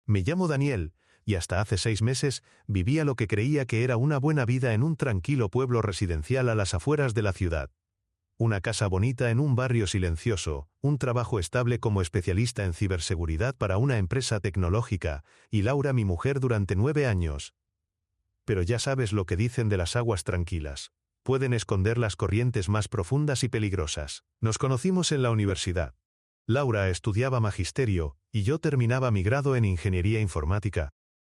Me llamo Daniel, y hasta hace 6 meses vivía lo que creía que era una buena vida en un tranquilo pueblo residencial a las afueras de la ciudad. Una casa bonita en un barrio silencioso, un trabajo estable como especialista en ciberseguridad para una empresa tecnológica, y Laura mi mujer durante 9 años. Pero ya sabes lo que dicen de las aguas tranquilas. Pueden esconder las corrientes más profundas y peligrosas. Nos conocimos en la universidad. Laura estudiaba magisterio, y yo terminaba mi grado en ingeniería informática.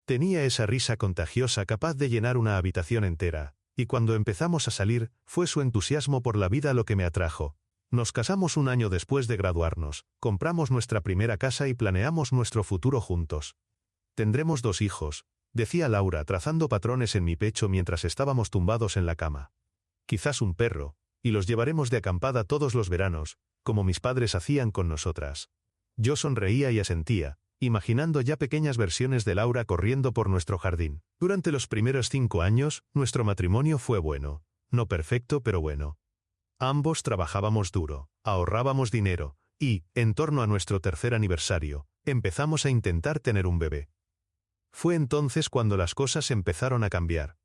Tenía esa risa contagiosa capaz de llenar una habitación entera, y cuando empezamos a salir, fue su entusiasmo por la vida lo que me atrajo. Nos casamos un año después de graduarnos, compramos nuestra primera casa y planeamos nuestro futuro juntos. Tendremos 2 hijos, decía Laura trazando patrones en mi pecho mientras estábamos tumbados en la cama. Quizás un perro, y los llevaremos de acampada todos los veranos, como mis padres hacían con nosotras. Yo sonreía y asentía, imaginando ya pequeñas versiones de Laura corriendo por nuestro jardín. Durante los primeros 5 años, nuestro matrimonio fue bueno. No perfecto, pero bueno. Ambos trabajábamos duro, ahorrábamos dinero, y, en torno a nuestro 3er aniversario, empezamos a intentar tener un bebé. Fue entonces cuando las cosas empezaron a cambiar.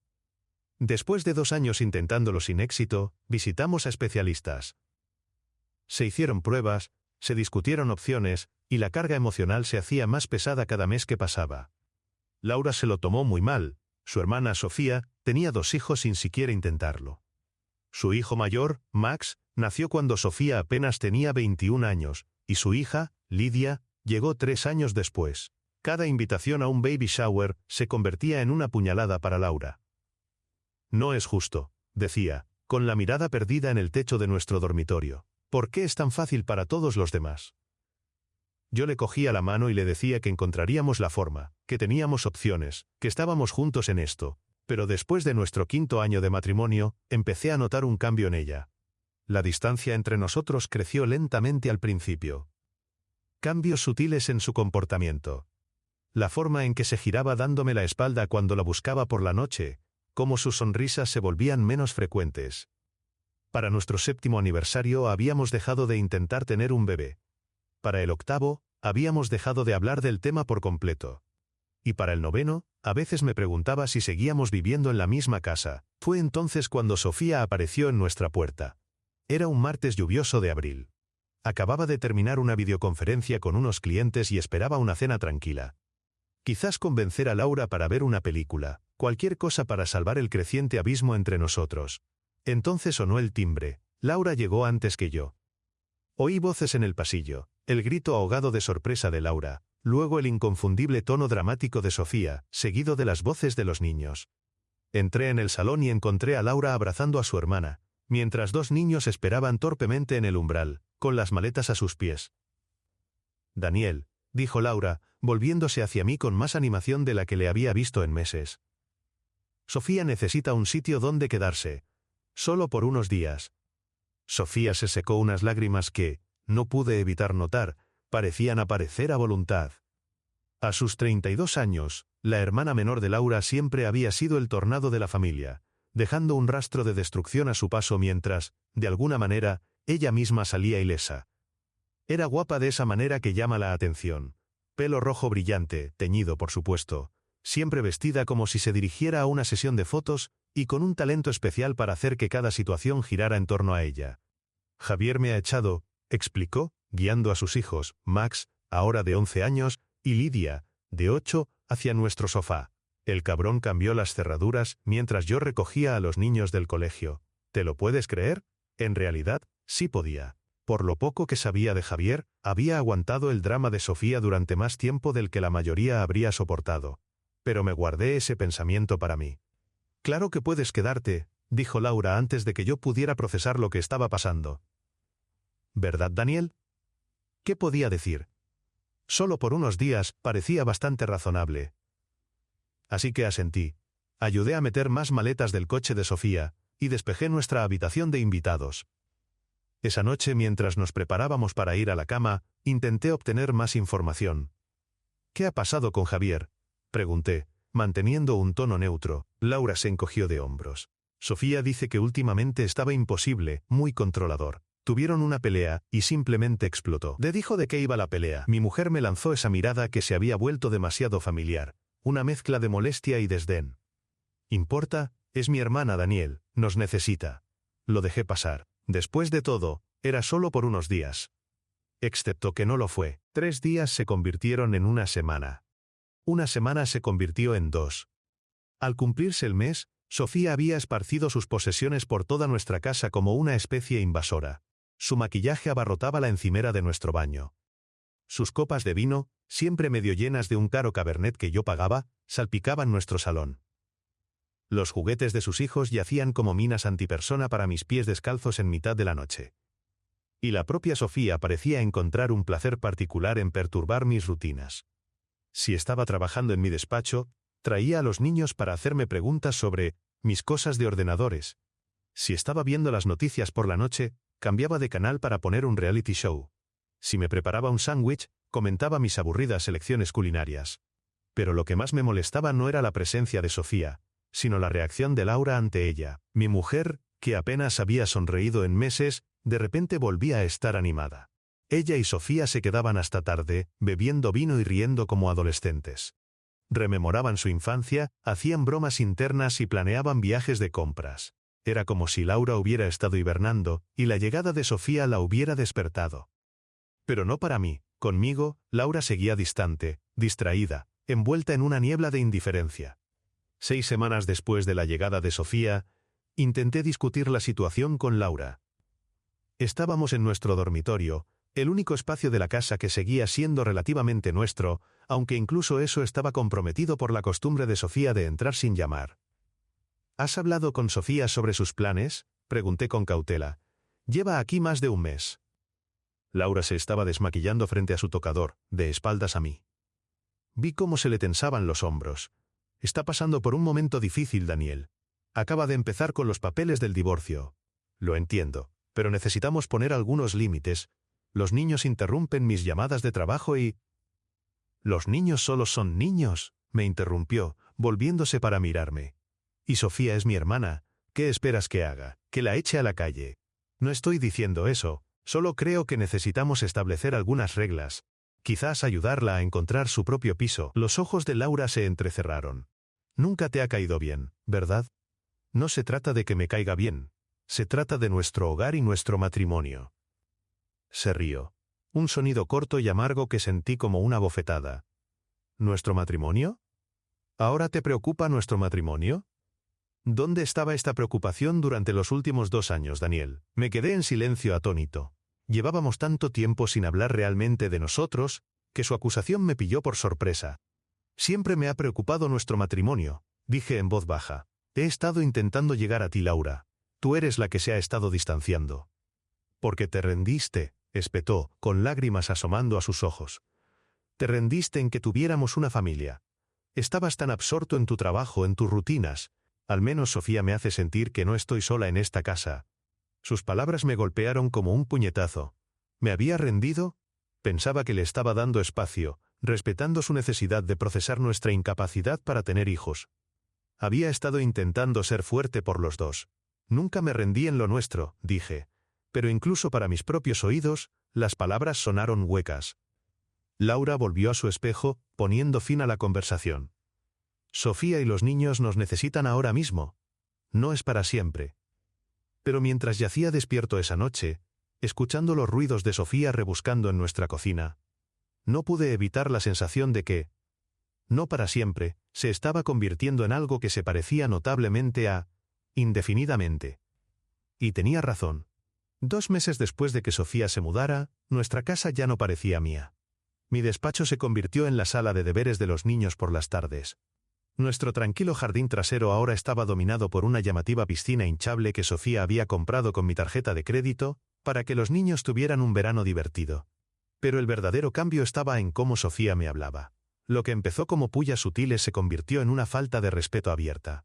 Después de 2 años intentándolo sin éxito, visitamos a especialistas. Se hicieron pruebas, se discutieron opciones, y la carga emocional se hacía más pesada cada mes que pasaba. Laura se lo tomó muy mal. Su hermana Sofía tenía 2 hijos sin siquiera intentarlo. Su hijo mayor, Max, nació cuando Sofía apenas tenía 21 años, y su hija, Lidia, llegó 3 años después. Cada invitación a un baby shower se convertía en una puñalada para Laura. No es justo, decía, con la mirada perdida en el techo de nuestro dormitorio. ¿Por qué es tan fácil para todos los demás? Yo le cogía la mano y le decía que encontraríamos la forma, que teníamos opciones, que estábamos juntos en esto, pero después de nuestro 5.º año de matrimonio, empecé a notar un cambio en ella. La distancia entre nosotros creció lentamente al principio. Cambios sutiles en su comportamiento. La forma en que se giraba dándome la espalda cuando la buscaba por la noche, cómo sus sonrisas se volvían menos frecuentes. Para nuestro 7.º aniversario habíamos dejado de intentar tener un bebé. Para el 8.º, habíamos dejado de hablar del tema por completo. Y para el 9.º, a veces me preguntaba si seguíamos viviendo en la misma casa. Fue entonces cuando Sofía apareció en nuestra puerta. Era un martes lluvioso de abril. Acababa de terminar una videoconferencia con unos clientes y esperaba una cena tranquila. Quizás convencer a Laura para ver una película, cualquier cosa para salvar el creciente abismo entre nosotros. Entonces sonó el timbre. Laura llegó antes que yo. Oí voces en el pasillo, el grito ahogado de sorpresa de Laura, luego el inconfundible tono dramático de Sofía, seguido de las voces de los niños. Entré en el salón y encontré a Laura abrazando a su hermana, mientras 2 niños esperaban torpemente en el umbral, con las maletas a sus pies. Daniel, dijo Laura, volviéndose hacia mí con más animación de la que le había visto en meses. Sofía necesita un sitio donde quedarse. Solo por unos días. Sofía se secó unas lágrimas que, no pude evitar notar, parecían aparecer a voluntad. A sus 32 años, la hermana menor de Laura siempre había sido el tornado de la familia, dejando un rastro de destrucción a su paso mientras, de alguna manera, ella misma salía ilesa. Era guapa de esa manera que llama la atención. Pelo rojo brillante, teñido por supuesto, siempre vestida como si se dirigiera a una sesión de fotos, y con un talento especial para hacer que cada situación girara en torno a ella. Javier me ha echado, explicó, guiando a sus hijos, Max, ahora de 11 años, y Lidia, de 8, hacia nuestro sofá. El cabrón cambió las cerraduras mientras yo recogía a los niños del colegio. ¿Te lo puedes creer? En realidad, sí podía. Por lo poco que sabía de Javier, había aguantado el drama de Sofía durante más tiempo del que la mayoría habría soportado. Pero me guardé ese pensamiento para mí. Claro que puedes quedarte, dijo Laura antes de que yo pudiera procesar lo que estaba pasando. ¿Verdad, Daniel? ¿Qué podía decir? Solo por unos días parecía bastante razonable. Así que asentí. Ayudé a meter más maletas del coche de Sofía, y despejé nuestra habitación de invitados. Esa noche, mientras nos preparábamos para ir a la cama, intenté obtener más información. ¿Qué ha pasado con Javier?, pregunté, manteniendo un tono neutro. Laura se encogió de hombros. Sofía dice que últimamente estaba imposible, muy controlador. Tuvieron una pelea, y simplemente explotó. Dijo de qué iba la pelea. Mi mujer me lanzó esa mirada que se había vuelto demasiado familiar, una mezcla de molestia y desdén. ¿Importa? Es mi hermana Daniel, nos necesita. Lo dejé pasar. Después de todo, era solo por unos días. Excepto que no lo fue. 3 días se convirtieron en una semana. Una semana se convirtió en 2. Al cumplirse el mes, Sofía había esparcido sus posesiones por toda nuestra casa como una especie invasora. Su maquillaje abarrotaba la encimera de nuestro baño. Sus copas de vino, siempre medio llenas de un caro cabernet que yo pagaba, salpicaban nuestro salón. Los juguetes de sus hijos yacían como minas antipersona para mis pies descalzos en mitad de la noche. Y la propia Sofía parecía encontrar un placer particular en perturbar mis rutinas. Si estaba trabajando en mi despacho, traía a los niños para hacerme preguntas sobre mis cosas de ordenadores. Si estaba viendo las noticias por la noche, cambiaba de canal para poner un reality show. Si me preparaba un sándwich, comentaba mis aburridas elecciones culinarias. Pero lo que más me molestaba no era la presencia de Sofía, sino la reacción de Laura ante ella. Mi mujer, que apenas había sonreído en meses, de repente volvía a estar animada. Ella y Sofía se quedaban hasta tarde, bebiendo vino y riendo como adolescentes. Rememoraban su infancia, hacían bromas internas y planeaban viajes de compras. Era como si Laura hubiera estado hibernando, y la llegada de Sofía la hubiera despertado. Pero no para mí. Conmigo, Laura seguía distante, distraída, envuelta en una niebla de indiferencia. 6 semanas después de la llegada de Sofía, intenté discutir la situación con Laura. Estábamos en nuestro dormitorio, el único espacio de la casa que seguía siendo relativamente nuestro, aunque incluso eso estaba comprometido por la costumbre de Sofía de entrar sin llamar. ¿Has hablado con Sofía sobre sus planes?, pregunté con cautela. Lleva aquí más de un mes. Laura se estaba desmaquillando frente a su tocador, de espaldas a mí. Vi cómo se le tensaban los hombros. Está pasando por un momento difícil, Daniel. Acaba de empezar con los papeles del divorcio. Lo entiendo, pero necesitamos poner algunos límites. Los niños interrumpen mis llamadas de trabajo y... Los niños solo son niños, me interrumpió, volviéndose para mirarme. Y Sofía es mi hermana. ¿Qué esperas que haga? ¿Que la eche a la calle? No estoy diciendo eso, solo creo que necesitamos establecer algunas reglas. Quizás ayudarla a encontrar su propio piso. Los ojos de Laura se entrecerraron. Nunca te ha caído bien, ¿verdad? No se trata de que me caiga bien. Se trata de nuestro hogar y nuestro matrimonio. Se rió. Un sonido corto y amargo que sentí como una bofetada. ¿Nuestro matrimonio? ¿Ahora te preocupa nuestro matrimonio? ¿Dónde estaba esta preocupación durante los últimos 2 años, Daniel? Me quedé en silencio atónito. Llevábamos tanto tiempo sin hablar realmente de nosotros, que su acusación me pilló por sorpresa. Siempre me ha preocupado nuestro matrimonio, dije en voz baja. He estado intentando llegar a ti, Laura. Tú eres la que se ha estado distanciando. Porque te rendiste, espetó, con lágrimas asomando a sus ojos. Te rendiste en que tuviéramos una familia. Estabas tan absorto en tu trabajo, en tus rutinas. Al menos Sofía me hace sentir que no estoy sola en esta casa. Sus palabras me golpearon como un puñetazo. ¿Me había rendido? Pensaba que le estaba dando espacio, respetando su necesidad de procesar nuestra incapacidad para tener hijos. Había estado intentando ser fuerte por los dos. Nunca me rendí en lo nuestro, dije. Pero incluso para mis propios oídos, las palabras sonaron huecas. Laura volvió a su espejo, poniendo fin a la conversación. Sofía y los niños nos necesitan ahora mismo. No es para siempre. Pero mientras yacía despierto esa noche, escuchando los ruidos de Sofía rebuscando en nuestra cocina, no pude evitar la sensación de que, no para siempre, se estaba convirtiendo en algo que se parecía notablemente a indefinidamente. Y tenía razón. 2 meses después de que Sofía se mudara, nuestra casa ya no parecía mía. Mi despacho se convirtió en la sala de deberes de los niños por las tardes. Nuestro tranquilo jardín trasero ahora estaba dominado por una llamativa piscina hinchable que Sofía había comprado con mi tarjeta de crédito, para que los niños tuvieran un verano divertido. Pero el verdadero cambio estaba en cómo Sofía me hablaba. Lo que empezó como pullas sutiles se convirtió en una falta de respeto abierta.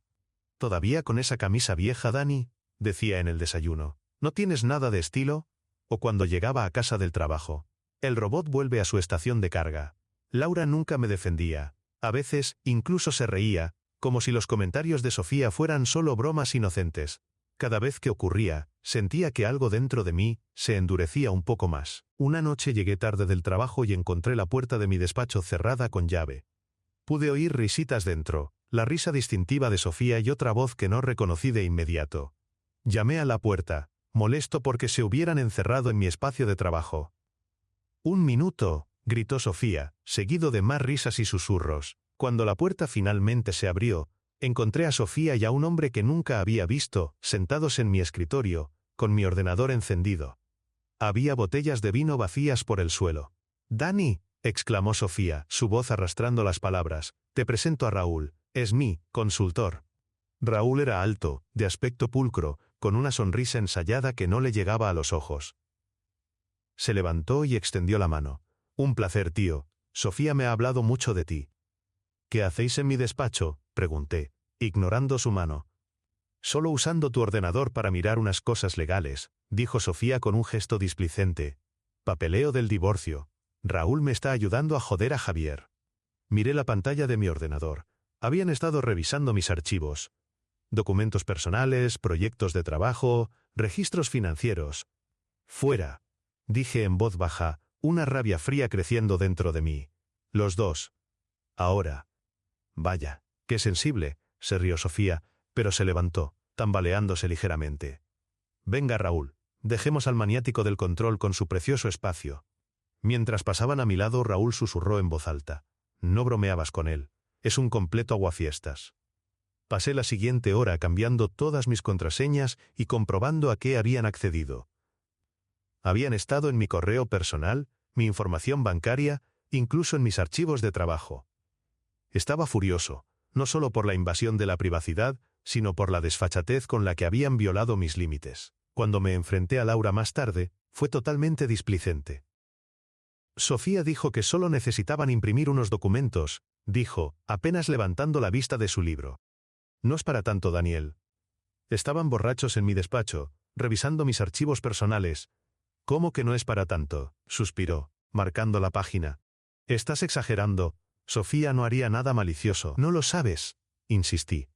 ¿Todavía con esa camisa vieja, Dani?, decía en el desayuno. ¿No tienes nada de estilo? O cuando llegaba a casa del trabajo. El robot vuelve a su estación de carga. Laura nunca me defendía. A veces, incluso se reía, como si los comentarios de Sofía fueran solo bromas inocentes. Cada vez que ocurría, Sentía que algo dentro de mí se endurecía un poco más. Una noche llegué tarde del trabajo y encontré la puerta de mi despacho cerrada con llave. Pude oír risitas dentro, la risa distintiva de Sofía y otra voz que no reconocí de inmediato. Llamé a la puerta, molesto porque se hubieran encerrado en mi espacio de trabajo. «¡Un minuto!», gritó Sofía, seguido de más risas y susurros. Cuando la puerta finalmente se abrió, encontré a Sofía y a un hombre que nunca había visto, sentados en mi escritorio, con mi ordenador encendido. Había botellas de vino vacías por el suelo. «¡Dani!», exclamó Sofía, su voz arrastrando las palabras. «Te presento a Raúl, es mi consultor». Raúl era alto, de aspecto pulcro, con una sonrisa ensayada que no le llegaba a los ojos. Se levantó y extendió la mano. «Un placer, tío. Sofía me ha hablado mucho de ti». «¿Qué hacéis en mi despacho?», pregunté, ignorando su mano. «Solo usando tu ordenador para mirar unas cosas legales», dijo Sofía con un gesto displicente. «Papeleo del divorcio. Raúl me está ayudando a joder a Javier». Miré la pantalla de mi ordenador. Habían estado revisando mis archivos. Documentos personales, proyectos de trabajo, registros financieros. «Fuera», dije en voz baja, una rabia fría creciendo dentro de mí. «Los dos. Ahora». «Vaya, qué sensible», se rió Sofía, pero se levantó, tambaleándose ligeramente. «Venga, Raúl, dejemos al maniático del control con su precioso espacio». Mientras pasaban a mi lado, Raúl susurró en voz alta. «No bromeabas con él. Es un completo aguafiestas». Pasé la siguiente hora cambiando todas mis contraseñas y comprobando a qué habían accedido. Habían estado en mi correo personal, mi información bancaria, incluso en mis archivos de trabajo. Estaba furioso, no solo por la invasión de la privacidad, sino por la desfachatez con la que habían violado mis límites. Cuando me enfrenté a Laura más tarde, fue totalmente displicente. «Sofía dijo que solo necesitaban imprimir unos documentos», dijo, apenas levantando la vista de su libro. «No es para tanto, Daniel». Estaban borrachos en mi despacho, revisando mis archivos personales. «¿Cómo que no es para tanto?», suspiró, marcando la página. «Estás exagerando. Sofía no haría nada malicioso». «No lo sabes», insistí.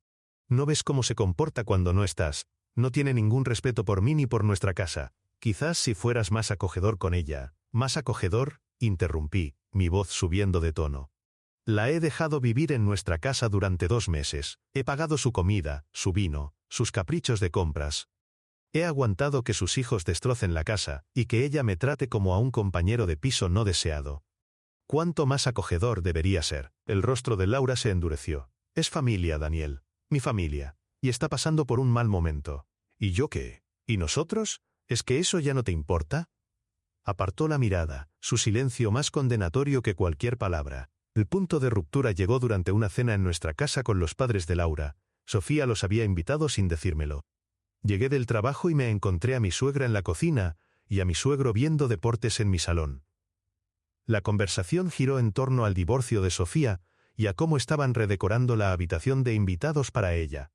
«¿No ves cómo se comporta cuando no estás? No tiene ningún respeto por mí ni por nuestra casa. Quizás si fueras más acogedor con ella». «¿Más acogedor?», interrumpí, mi voz subiendo de tono. «La he dejado vivir en nuestra casa durante 2 meses. He pagado su comida, su vino, sus caprichos de compras. He aguantado que sus hijos destrocen la casa y que ella me trate como a un compañero de piso no deseado. ¿Cuánto más acogedor debería ser?». El rostro de Laura se endureció. «Es familia, Daniel. Mi familia. Y está pasando por un mal momento». «¿Y yo qué? ¿Y nosotros? ¿Es que eso ya no te importa?». Apartó la mirada, su silencio más condenatorio que cualquier palabra. El punto de ruptura llegó durante una cena en nuestra casa con los padres de Laura. Sofía los había invitado sin decírmelo. Llegué del trabajo y me encontré a mi suegra en la cocina y a mi suegro viendo deportes en mi salón. La conversación giró en torno al divorcio de Sofía y a cómo estaban redecorando la habitación de invitados para ella.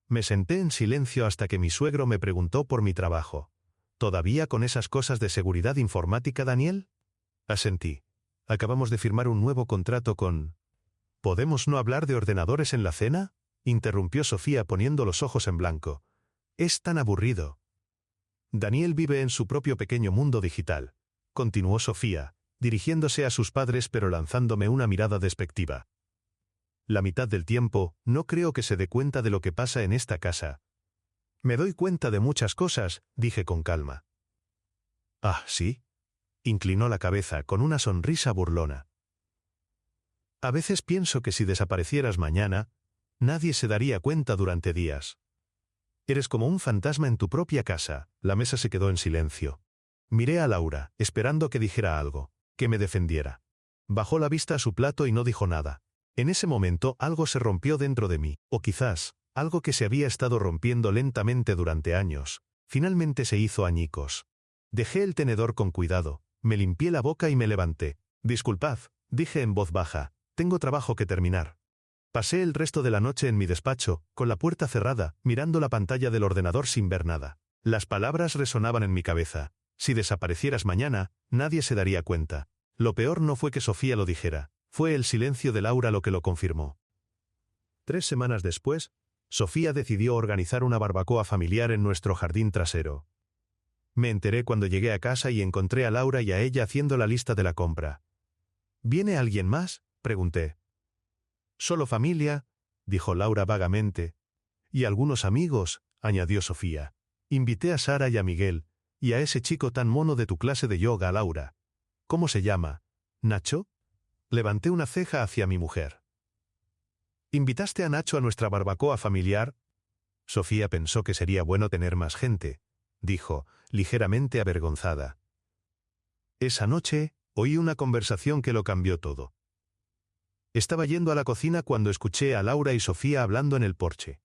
Me senté en silencio hasta que mi suegro me preguntó por mi trabajo. «¿Todavía con esas cosas de seguridad informática, Daniel?». Asentí. «Acabamos de firmar un nuevo contrato con...». «¿Podemos no hablar de ordenadores en la cena?», interrumpió Sofía poniendo los ojos en blanco. «Es tan aburrido». «Daniel vive en su propio pequeño mundo digital», continuó Sofía, dirigiéndose a sus padres pero lanzándome una mirada despectiva. «La mitad del tiempo, no creo que se dé cuenta de lo que pasa en esta casa». «Me doy cuenta de muchas cosas», dije con calma. «Ah, ¿sí?», inclinó la cabeza con una sonrisa burlona. «A veces pienso que si desaparecieras mañana, nadie se daría cuenta durante días. Eres como un fantasma en tu propia casa». La mesa se quedó en silencio. Miré a Laura, esperando que dijera algo, que me defendiera. Bajó la vista a su plato y no dijo nada. En ese momento algo se rompió dentro de mí, o quizás, algo que se había estado rompiendo lentamente durante años, finalmente se hizo añicos. Dejé el tenedor con cuidado, me limpié la boca y me levanté. «Disculpad», dije en voz baja, «tengo trabajo que terminar». Pasé el resto de la noche en mi despacho, con la puerta cerrada, mirando la pantalla del ordenador sin ver nada. Las palabras resonaban en mi cabeza. Si desaparecieras mañana, nadie se daría cuenta. Lo peor no fue que Sofía lo dijera, fue el silencio de Laura lo que lo confirmó. 3 semanas después, Sofía decidió organizar una barbacoa familiar en nuestro jardín trasero. Me enteré cuando llegué a casa y encontré a Laura y a ella haciendo la lista de la compra. ¿Viene alguien más?, pregunté. Solo familia, dijo Laura vagamente. Y algunos amigos, añadió Sofía. Invité a Sara y a Miguel, y a ese chico tan mono de tu clase de yoga, Laura. ¿Cómo se llama? ¿Nacho? Levanté una ceja hacia mi mujer. ¿Invitaste a Nacho a nuestra barbacoa familiar? Sofía pensó que sería bueno tener más gente, dijo, ligeramente avergonzada. Esa noche, oí una conversación que lo cambió todo. Estaba yendo a la cocina cuando escuché a Laura y Sofía hablando en el porche.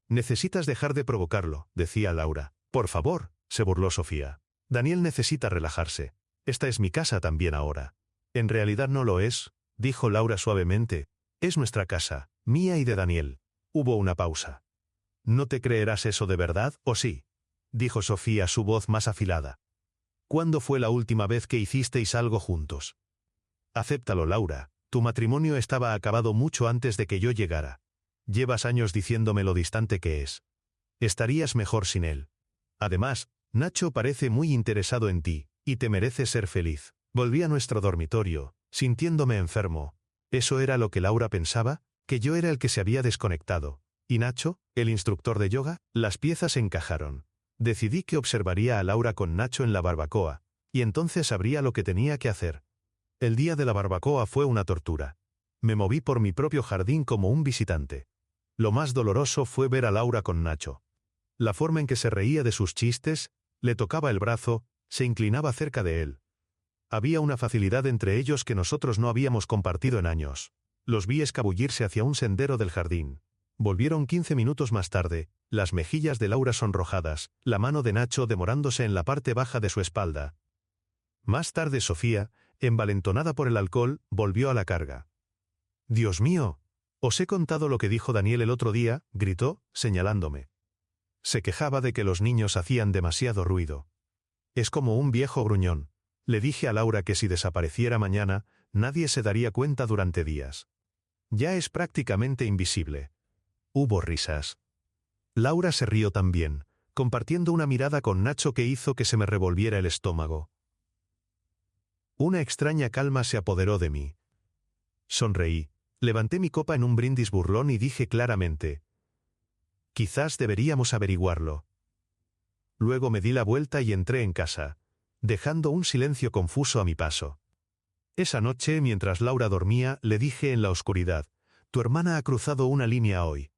Necesitas dejar de provocarlo, decía Laura. Por favor, se burló Sofía. Daniel necesita relajarse. Esta es mi casa también ahora. En realidad no lo es, dijo Laura suavemente. Es nuestra casa, mía y de Daniel. Hubo una pausa. ¿No te creerás eso de verdad, o sí?, dijo Sofía, su voz más afilada. ¿Cuándo fue la última vez que hicisteis algo juntos? Acéptalo, Laura. Tu matrimonio estaba acabado mucho antes de que yo llegara. Llevas años diciéndome lo distante que es. Estarías mejor sin él. Además, Nacho parece muy interesado en ti, y te mereces ser feliz. Volví a nuestro dormitorio, sintiéndome enfermo. ¿Eso era lo que Laura pensaba? ¿Que yo era el que se había desconectado? ¿Y Nacho, el instructor de yoga? Las piezas encajaron. Decidí que observaría a Laura con Nacho en la barbacoa, y entonces sabría lo que tenía que hacer. El día de la barbacoa fue una tortura. Me moví por mi propio jardín como un visitante. Lo más doloroso fue ver a Laura con Nacho. La forma en que se reía de sus chistes, le tocaba el brazo, se inclinaba cerca de él. Había una facilidad entre ellos que nosotros no habíamos compartido en años. Los vi escabullirse hacia un sendero del jardín. Volvieron 15 minutos más tarde, las mejillas de Laura sonrojadas, la mano de Nacho demorándose en la parte baja de su espalda. Más tarde Sofía, envalentonada por el alcohol, volvió a la carga. «Dios mío, os he contado lo que dijo Daniel el otro día», gritó, señalándome. Se quejaba de que los niños hacían demasiado ruido. Es como un viejo gruñón. Le dije a Laura que si desapareciera mañana, nadie se daría cuenta durante días. Ya es prácticamente invisible. Hubo risas. Laura se rió también, compartiendo una mirada con Nacho que hizo que se me revolviera el estómago. Una extraña calma se apoderó de mí. Sonreí, levanté mi copa en un brindis burlón y dije claramente: «Quizás deberíamos averiguarlo». Luego me di la vuelta y entré en casa, dejando un silencio confuso a mi paso. Esa noche, mientras Laura dormía, le dije en la oscuridad: «Tu hermana ha cruzado una línea hoy».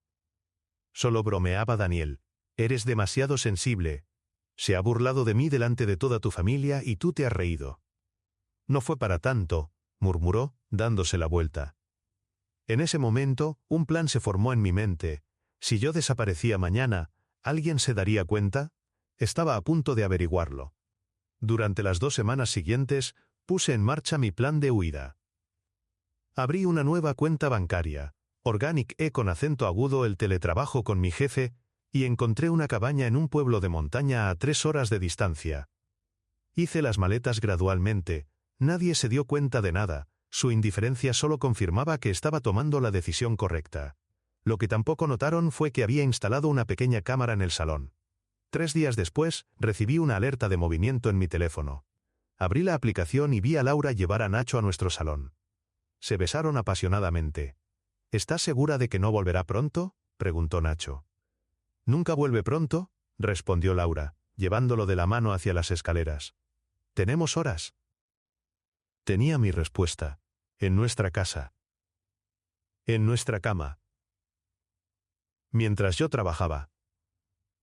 Solo bromeaba Daniel. «Eres demasiado sensible. Se ha burlado de mí delante de toda tu familia y tú te has reído». «No fue para tanto», murmuró, dándose la vuelta. En ese momento, un plan se formó en mi mente. Si yo desaparecía mañana, ¿alguien se daría cuenta? Estaba a punto de averiguarlo. Durante las 2 semanas siguientes, puse en marcha mi plan de huida. Abrí una nueva cuenta bancaria, Organic con acento agudo el teletrabajo con mi jefe, y encontré una cabaña en un pueblo de montaña a 3 horas de distancia. Hice las maletas gradualmente. Nadie se dio cuenta de nada, su indiferencia solo confirmaba que estaba tomando la decisión correcta. Lo que tampoco notaron fue que había instalado una pequeña cámara en el salón. 3 días después, recibí una alerta de movimiento en mi teléfono. Abrí la aplicación y vi a Laura llevar a Nacho a nuestro salón. Se besaron apasionadamente. ¿Estás segura de que no volverá pronto?, preguntó Nacho. «Nunca vuelve pronto», respondió Laura, llevándolo de la mano hacia las escaleras. «Tenemos horas». Tenía mi respuesta. En nuestra casa. En nuestra cama. Mientras yo trabajaba.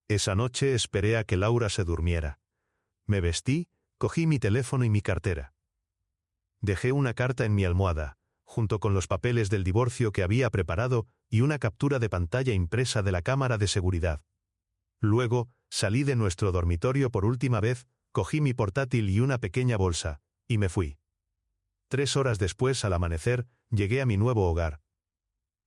Esa noche esperé a que Laura se durmiera. Me vestí, cogí mi teléfono y mi cartera. Dejé una carta en mi almohada, junto con los papeles del divorcio que había preparado y una captura de pantalla impresa de la cámara de seguridad. Luego, salí de nuestro dormitorio por última vez, cogí mi portátil y una pequeña bolsa, y me fui. 3 horas después, al amanecer, llegué a mi nuevo hogar.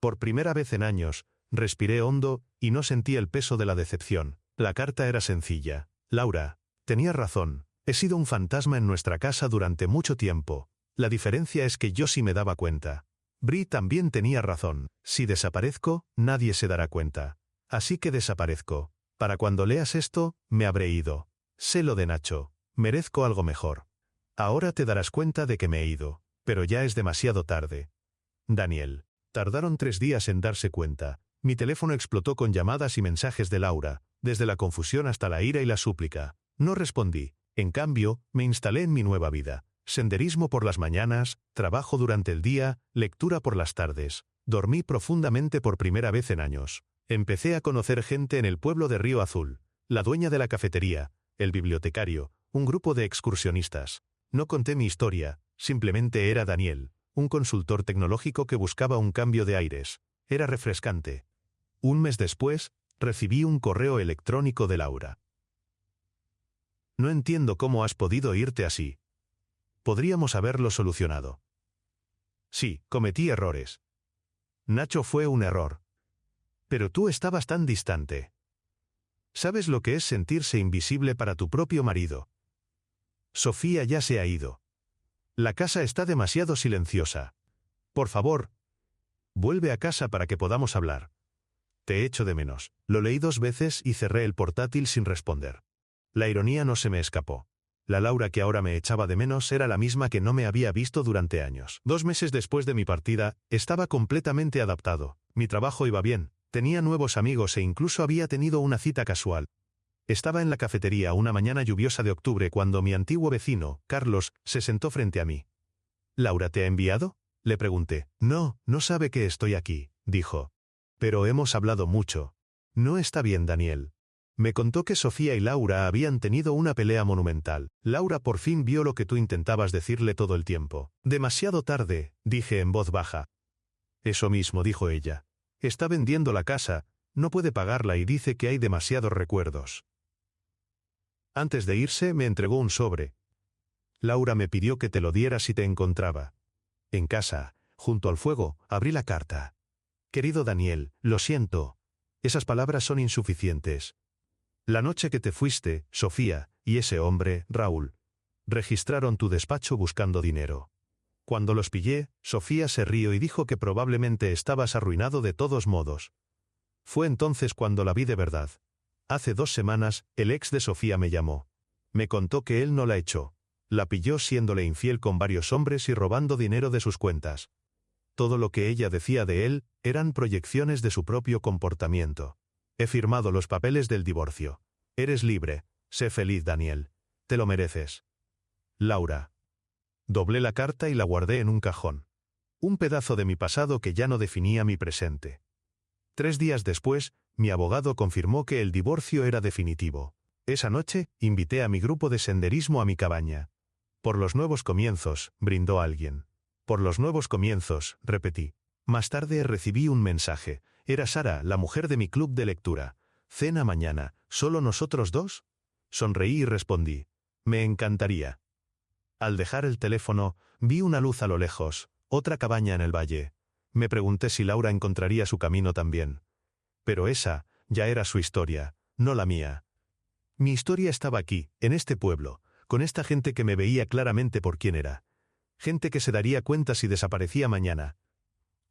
Por primera vez en años, respiré hondo y no sentí el peso de la decepción. La carta era sencilla. «Laura, tenías razón. He sido un fantasma en nuestra casa durante mucho tiempo. La diferencia es que yo sí me daba cuenta. Bri también tenía razón. Si desaparezco, nadie se dará cuenta. Así que desaparezco. Para cuando leas esto, me habré ido. Sé lo de Nacho. Merezco algo mejor. Ahora te darás cuenta de que me he ido. Pero ya es demasiado tarde. Daniel. Tardaron 3 días en darse cuenta. Mi teléfono explotó con llamadas y mensajes de Laura, desde la confusión hasta la ira y la súplica. No respondí. En cambio, me instalé en mi nueva vida. Senderismo por las mañanas, trabajo durante el día, lectura por las tardes. Dormí profundamente por primera vez en años. Empecé a conocer gente en el pueblo de Río Azul. La dueña de la cafetería, el bibliotecario, un grupo de excursionistas. No conté mi historia, simplemente era Daniel, un consultor tecnológico que buscaba un cambio de aires. Era refrescante. Un mes después, recibí un correo electrónico de Laura. No entiendo cómo has podido irte así. Podríamos haberlo solucionado. Sí, cometí errores. Nacho fue un error. Pero tú estabas tan distante. ¿Sabes lo que es sentirse invisible para tu propio marido? Sofía ya se ha ido. La casa está demasiado silenciosa. Por favor, vuelve a casa para que podamos hablar. Te echo de menos. Lo leí 2 veces y cerré el portátil sin responder. La ironía no se me escapó. La Laura que ahora me echaba de menos era la misma que no me había visto durante años. 2 meses después de mi partida, estaba completamente adaptado. Mi trabajo iba bien, tenía nuevos amigos e incluso había tenido una cita casual. Estaba en la cafetería una mañana lluviosa de octubre cuando mi antiguo vecino, Carlos, se sentó frente a mí. ¿Laura te ha enviado?, le pregunté. No, no sabe que estoy aquí, dijo. Pero hemos hablado mucho. No está bien, Daniel. Me contó que Sofía y Laura habían tenido una pelea monumental. Laura por fin vio lo que tú intentabas decirle todo el tiempo. Demasiado tarde, dije en voz baja. Eso mismo, dijo ella. Está vendiendo la casa, no puede pagarla y dice que hay demasiados recuerdos. Antes de irse, me entregó un sobre. Laura me pidió que te lo diera si te encontraba. En casa, junto al fuego, abrí la carta. Querido Daniel, lo siento. Esas palabras son insuficientes. La noche que te fuiste, Sofía, y ese hombre, Raúl, registraron tu despacho buscando dinero. Cuando los pillé, Sofía se rió y dijo que probablemente estabas arruinado de todos modos. Fue entonces cuando la vi de verdad. Hace 2 semanas, el ex de Sofía me llamó. Me contó que él no la echó. La pilló siéndole infiel con varios hombres y robando dinero de sus cuentas. Todo lo que ella decía de él eran proyecciones de su propio comportamiento. He firmado los papeles del divorcio. Eres libre. Sé feliz, Daniel. Te lo mereces. Laura. Doblé la carta y la guardé en un cajón. Un pedazo de mi pasado que ya no definía mi presente. 3 días después, mi abogado confirmó que el divorcio era definitivo. Esa noche, invité a mi grupo de senderismo a mi cabaña. Por los nuevos comienzos, brindó alguien. Por los nuevos comienzos, repetí. Más tarde recibí un mensaje. Era Sara, la mujer de mi club de lectura. ¿Cena mañana? ¿Solo nosotros 2? Sonreí y respondí. Me encantaría. Al dejar el teléfono, vi una luz a lo lejos, otra cabaña en el valle. Me pregunté si Laura encontraría su camino también. Pero esa, ya era su historia, no la mía. Mi historia estaba aquí, en este pueblo, con esta gente que me veía claramente por quién era. Gente que se daría cuenta si desaparecía mañana.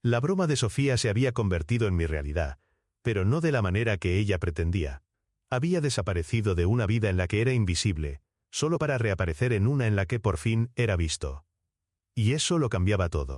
La broma de Sofía se había convertido en mi realidad, pero no de la manera que ella pretendía. Había desaparecido de una vida en la que era invisible, solo para reaparecer en una en la que por fin era visto. Y eso lo cambiaba todo.